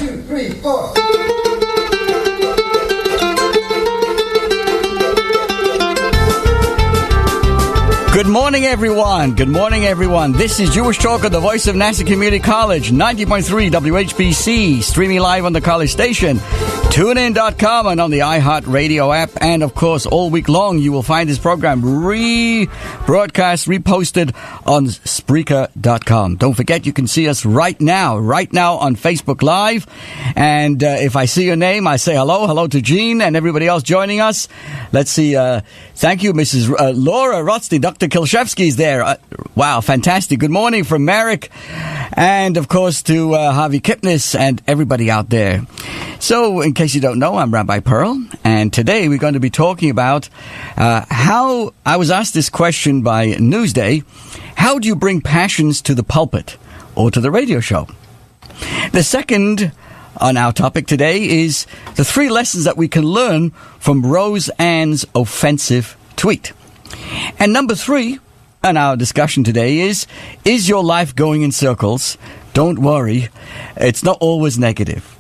2, 3, 4. Good morning, everyone. Good morning, everyone. This is Jewish Talker, the voice of Nassau Community College, 90.3 WHPC, streaming live on the college station, TuneIn.com, and on the iHeartRadio app. And, of course, all week long, you will find this program rebroadcast, reposted on Spreaker.com. Don't forget, you can see us right now on Facebook Live. And if I see your name, I say hello. Hello to Jean and everybody else joining us. Let's see. Thank you, Mrs. Laura Rothstein. Dr. Kilshevsky is there. Wow, fantastic. Good morning from Merrick. And, of course, to Harvey Kipnis and everybody out there. So, in case you don't know, I'm Rabbi Pearl. And today we're going to be talking about how I was asked this question by Newsday. How do you bring passions to the pulpit or to the radio show? The second on our topic today is the 3 lessons that we can learn from Rose Ann's offensive tweet. And number 3 on our discussion today is your life going in circles? Don't worry, it's not always negative.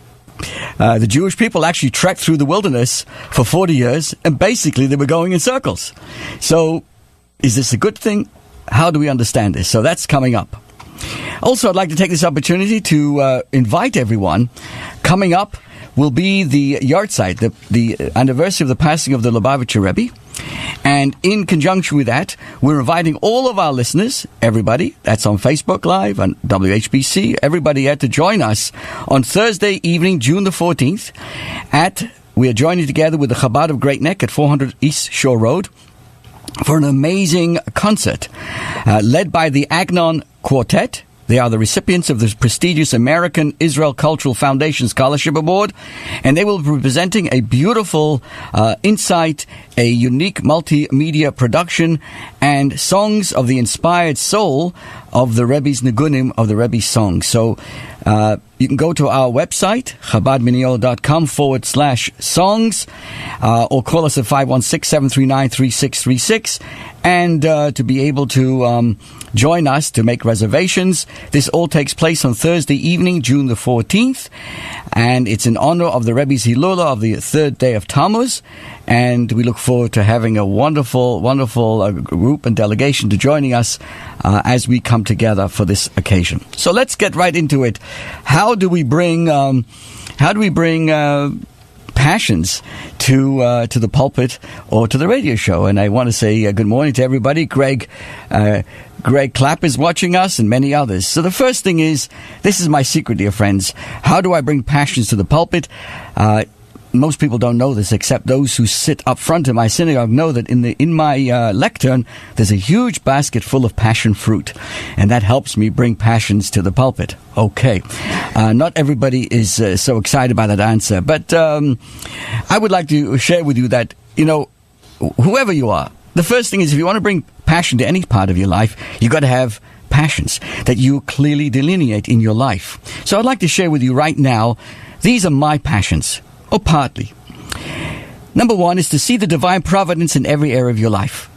The Jewish people actually trekked through the wilderness for 40 years, and basically they were going in circles. So, is this a good thing? How do we understand this? So that's coming up. Also, I'd like to take this opportunity to invite everyone. Coming up will be the Yartzeit, the anniversary of the passing of the Lubavitcher Rebbe. And in conjunction with that, we're inviting all of our listeners, everybody, that's on Facebook Live, on WHPC, everybody here to join us on Thursday evening, June the 14th, we are joining together with the Chabad of Great Neck at 400 East Shore Road for an amazing concert led by the Agnon Quartet. They are the recipients of the prestigious American Israel Cultural Foundation Scholarship Award, and they will be presenting a beautiful insight, a unique multimedia production, and songs of the inspired soul of the Rebbe's Nigunim, of the Rebbe's songs. So you can go to our website, chabadminiol.com/songs, or call us at 516-739-3636, and to be able to join us to make reservations. This all takes place on Thursday evening, June the 14th, and it's in honor of the Rebbe's Hilula of the 3rd day of Tammuz, and we look forward to having a wonderful group and delegation to joining us as we come together for this occasion. So let's get right into it. How do we bring passions to the pulpit or to the radio show? And I want to say good morning to everybody. Greg Clapp is watching us, and many others. So the first thing is, this is my secret, dear friends. How do I bring passions to the pulpit? Most people don't know this, except those who sit up front in my synagogue know that in my lectern, there's a huge basket full of passion fruit, and that helps me bring passions to the pulpit. Okay. Not everybody is so excited by that answer, but I would like to share with you that, whoever you are, the first thing is, if you want to bring passion to any part of your life, you've got to have passions that you clearly delineate in your life. So I'd like to share with you right now, these are my passions, or partly. Number 1 is to see the divine providence in every area of your life.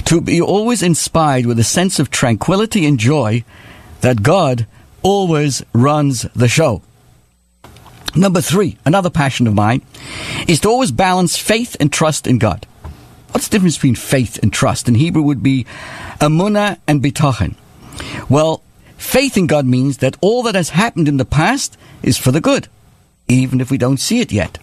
To be always inspired with a sense of tranquility and joy that God always runs the show. Number 3, another passion of mine, is to always balance faith and trust in God. What's the difference between faith and trust? In Hebrew would be emunah and bitochen. Well, faith in God means that all that has happened in the past is for the good, even if we don't see it yet.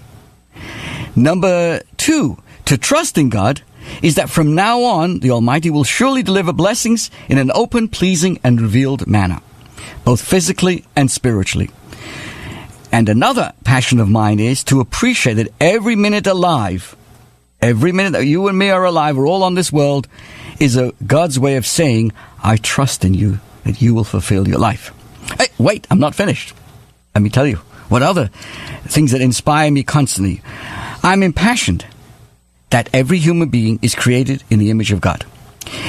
Number 2, to trust in God is that from now on, the Almighty will surely deliver blessings in an open, pleasing, and revealed manner, both physically and spiritually. And another passion of mine is to appreciate that every minute alive, every minute that you and me are alive, we're all on this world, is God's way of saying, I trust in you, that you will fulfill your life. Hey, wait, I'm not finished. Let me tell you what other things that inspire me constantly. I'm impassioned that every human being is created in the image of God.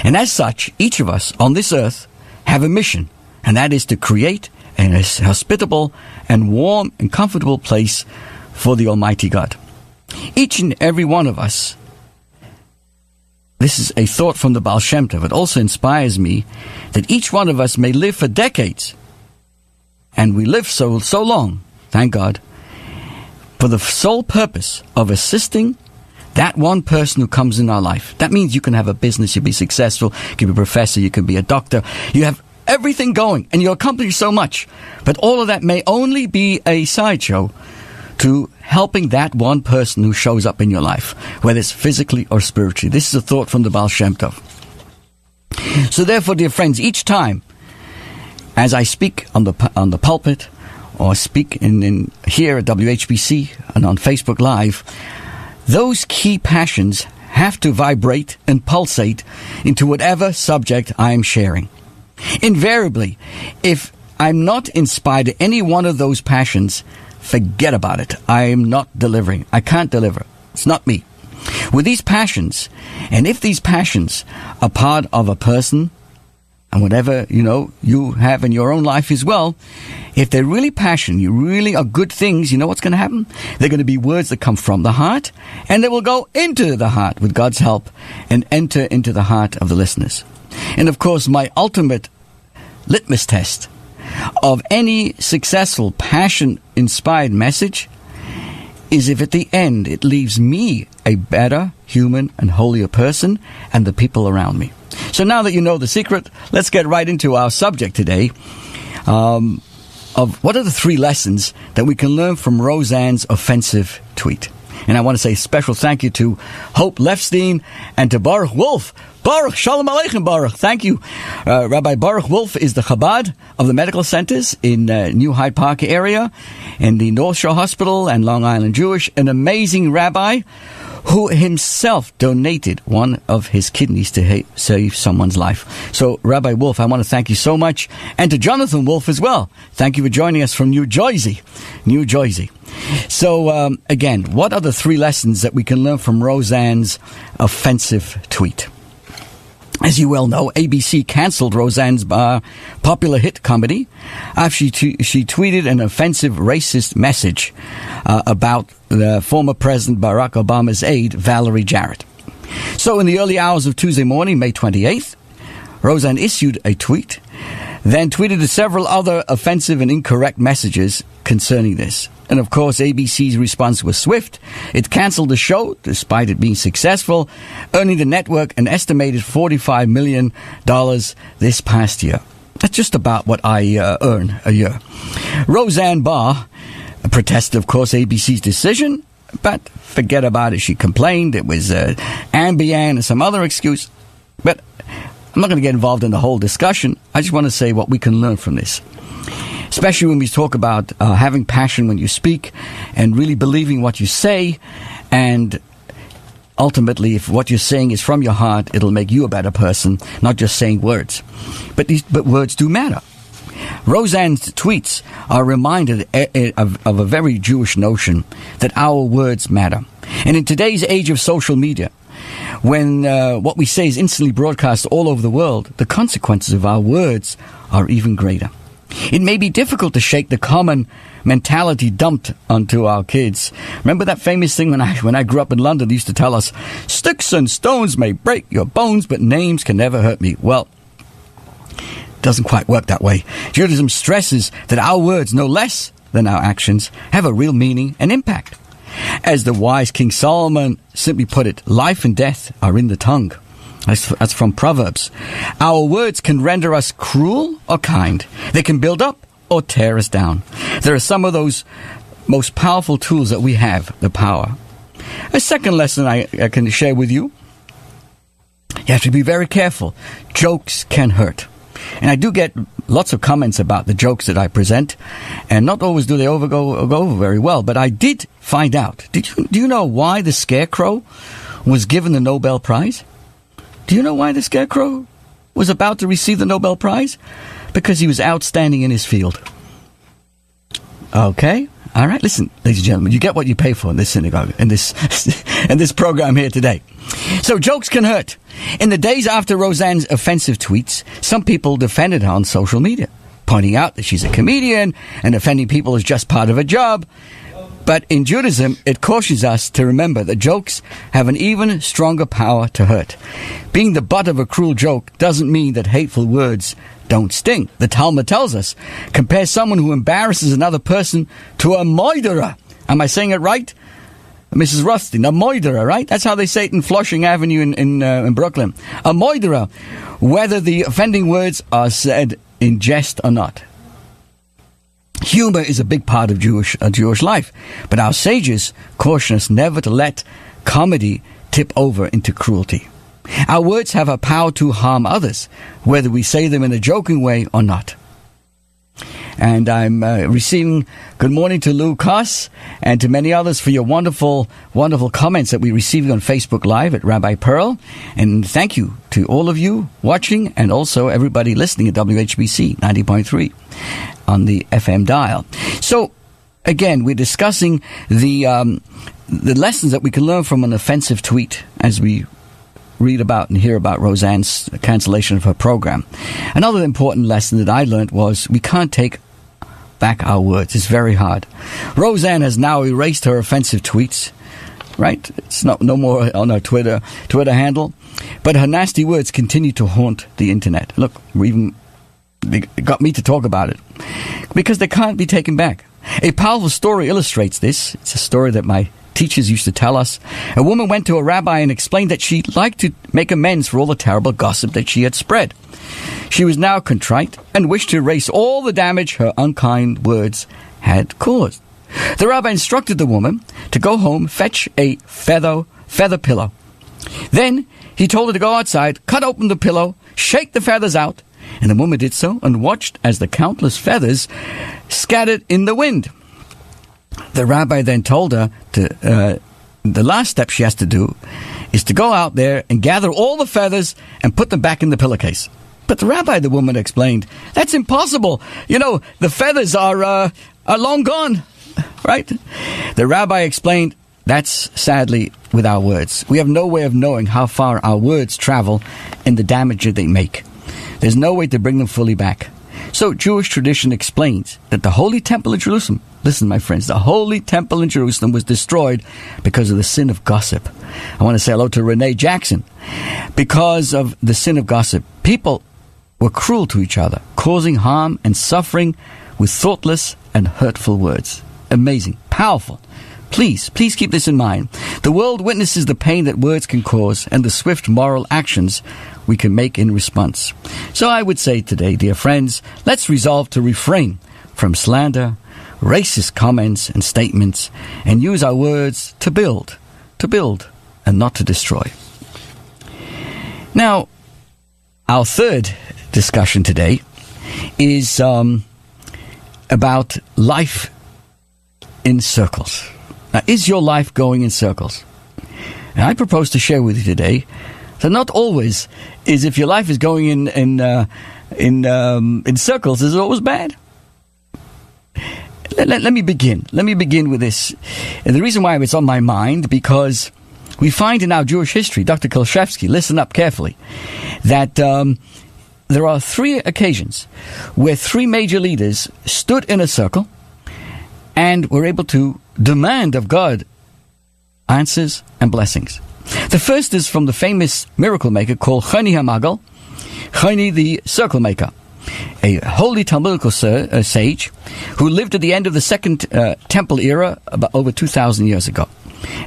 And as such, each of us on this earth have a mission, and that is to create a hospitable and warm and comfortable place for the Almighty God. Each and every one of us, this is a thought from the Baal Shem Tov. It also inspires me that each one of us may live for decades. And we live so long, thank God, for the sole purpose of assisting that one person who comes in our life. That means you can have a business, you'll be successful, you can be a professor, you can be a doctor, you have everything going, and you accomplish so much. But all of that may only be a sideshow to helping that one person who shows up in your life, whether it's physically or spiritually. This is a thought from the Baal Shem Tov. So therefore, dear friends, each time as I speak on the pulpit, or speak in here at WHPC and on Facebook Live, those key passions have to vibrate and pulsate into whatever subject I am sharing. Invariably, if I'm not inspired to any one of those passions, forget about it. I am not delivering. I can't deliver. It's not me. With these passions, and if these passions are part of a person, and whatever, you have in your own life as well, if they're really passion, you really are good things, you know what's going to happen? They're going to be words that come from the heart, and they will go into the heart with God's help and enter into the heart of the listeners. And of course, my ultimate litmus test of any successful passion-inspired message is if at the end it leaves me a better human and holier person and the people around me. So now that you know the secret, let's get right into our subject today of what are the 3 lessons that we can learn from Roseanne's offensive tweet. And I want to say a special thank you to Hope Lefstein and to Baruch Wolf. Baruch, Shalom Aleichem, Baruch. Thank you. Rabbi Baruch Wolf is the Chabad of the medical centers in New Hyde Park area, in the North Shore Hospital and Long Island Jewish, an amazing rabbi who himself donated one of his kidneys to save someone's life. So, Rabbi Wolf, I want to thank you so much. And to Jonathan Wolf as well. Thank you for joining us from New Jersey. New Jersey. So, again, what are the 3 lessons that we can learn from Roseanne's offensive tweet? As you well know, ABC cancelled Roseanne's popular hit comedy after she tweeted an offensive racist message about the former President Barack Obama's aide, Valerie Jarrett. So in the early hours of Tuesday morning, May 28th, Roseanne issued a tweet, then tweeted several other offensive and incorrect messages concerning this. And of course, ABC's response was swift. It cancelled the show, despite it being successful, earning the network an estimated $45 million this past year. That's just about what I earn a year. Roseanne Barr protested, of course, ABC's decision, but forget about it. She complained it was Ambien and some other excuse. But I'm not going to get involved in the whole discussion. I just want to say what we can learn from this. Especially when we talk about having passion when you speak and really believing what you say. And ultimately, if what you're saying is from your heart, it'll make you a better person, not just saying words. But words do matter. Roseanne's tweets are reminded of a very Jewish notion that our words matter. And in today's age of social media, when what we say is instantly broadcast all over the world, the consequences of our words are even greater. It may be difficult to shake the common mentality dumped onto our kids. Remember that famous thing when I grew up in London, they used to tell us, sticks and stones may break your bones, but names can never hurt me. Well, it doesn't quite work that way. Judaism stresses that our words, no less than our actions, have a real meaning and impact. As the wise King Solomon simply put it, life and death are in the tongue. That's from Proverbs. Our words can render us cruel or kind. They can build up or tear us down. There are some of those most powerful tools that we have, the power. A second lesson I can share with you. You have to be very careful. Jokes can hurt. And I do get lots of comments about the jokes that I present, and not always do they go over very well. But I did find out. Do you know why the Scarecrow was given the Nobel Prize? Do you know why the Scarecrow was about to receive the Nobel Prize? Because he was outstanding in his field. Okay? All right? Listen, ladies and gentlemen, you get what you pay for in this synagogue, in this program here today. So jokes can hurt. In the days after Roseanne's offensive tweets, some people defended her on social media, pointing out that she's a comedian and offending people is just part of her job. But in Judaism, it cautions us to remember that jokes have an even stronger power to hurt. Being the butt of a cruel joke doesn't mean that hateful words don't sting. The Talmud tells us, compare someone who embarrasses another person to a moiderer. Am I saying it right? Mrs. Rustin, a moiderer, right? That's how they say it in Flushing Avenue in Brooklyn. A moiderer, whether the offending words are said in jest or not. Humor is a big part of Jewish life, but our sages caution us never to let comedy tip over into cruelty. Our words have a power to harm others, whether we say them in a joking way or not. And I'm receiving good morning to Lou Koss and to many others for your wonderful, wonderful comments that we received on Facebook Live at Rabbi Pearl. And thank you to all of you watching and also everybody listening at WHPC 90.3 on the FM dial. So, again, we're discussing the lessons that we can learn from an offensive tweet as we read about and hear about Roseanne's cancellation of her program. Another important lesson that I learned was we can't take back our words. It's very hard. Roseanne has now erased her offensive tweets, right? It's no more on her Twitter handle, but her nasty words continue to haunt the internet. Look, it got me to talk about it because they can't be taken back. A powerful story illustrates this. It's a story that my teachers used to tell us. A woman went to a rabbi and explained that she'd like to make amends for all the terrible gossip that she had spread. She was now contrite and wished to erase all the damage her unkind words had caused. The rabbi instructed the woman to go home, fetch a feather pillow. Then he told her to go outside, cut open the pillow, shake the feathers out, and the woman did so and watched as the countless feathers scattered in the wind. The rabbi then told her the last step she has to do is to go out there and gather all the feathers and put them back in the pillowcase. But the woman explained, that's impossible. You know, the feathers are long gone, right? The rabbi explained, that's sadly with our words. We have no way of knowing how far our words travel and the damage that they make. There's no way to bring them fully back. So Jewish tradition explains that the Holy Temple in Jerusalem, listen, my friends, the Holy Temple in Jerusalem was destroyed because of the sin of gossip. I want to say hello to Renee Jackson. Because of the sin of gossip, people were cruel to each other, causing harm and suffering with thoughtless and hurtful words. Amazing, powerful. Please keep this in mind. The world witnesses the pain that words can cause and the swift moral actions we can make in response. So I would say today, dear friends, let's resolve to refrain from slander, racist comments and statements, and use our words to build and not to destroy. Now, our third discussion today is about life in circles. Now, is your life going in circles? And I propose to share with you today that not always is if your life is going in circles, is it always bad? Let me begin. Let me begin with this. And the reason why it's on my mind, because we find in our Jewish history, Dr. Kolshevsky, listen up carefully, that there are 3 occasions where 3 major leaders stood in a circle and were able to demand of God answers and blessings. The first is from the famous miracle maker called Choni HaMagal, Choni the circle maker, a holy Talmudical sage who lived at the end of the Second Temple era about over 2,000 years ago.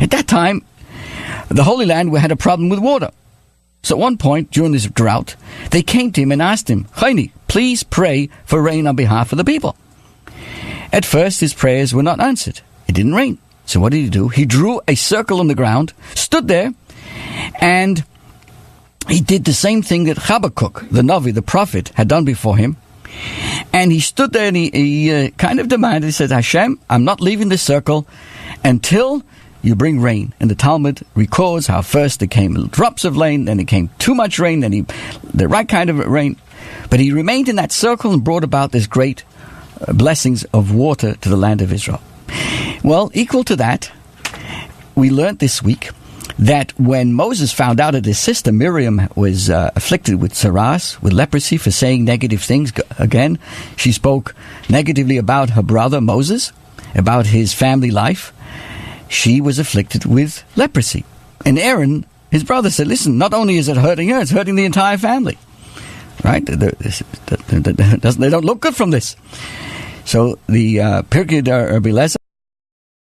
At that time, the Holy Land had a problem with water. So at one point during this drought, they came to him and asked him, Choni, please pray for rain on behalf of the people. At first, his prayers were not answered. It didn't rain. So what did he do? He drew a circle on the ground, stood there, and he did the same thing that Habakkuk, the Navi, the prophet, had done before him. And he stood there and he kind of demanded, he said, Hashem, I'm not leaving this circle until you bring rain. And the Talmud records how first there came drops of rain, then it came too much rain, then the right kind of rain. But he remained in that circle and brought about this great blessings of water to the land of Israel. Well, equal to that, we learned this week that when Moses found out that his sister Miriam was afflicted with saras, with leprosy, for saying negative things, again, she spoke negatively about her brother Moses. about his family life, she was afflicted with leprosy. And Aaron, his brother, said, listen, not only is it hurting her, it's hurting the entire family. Right? They don't look good from this. So the Pirkei d'Rabbi Eliezer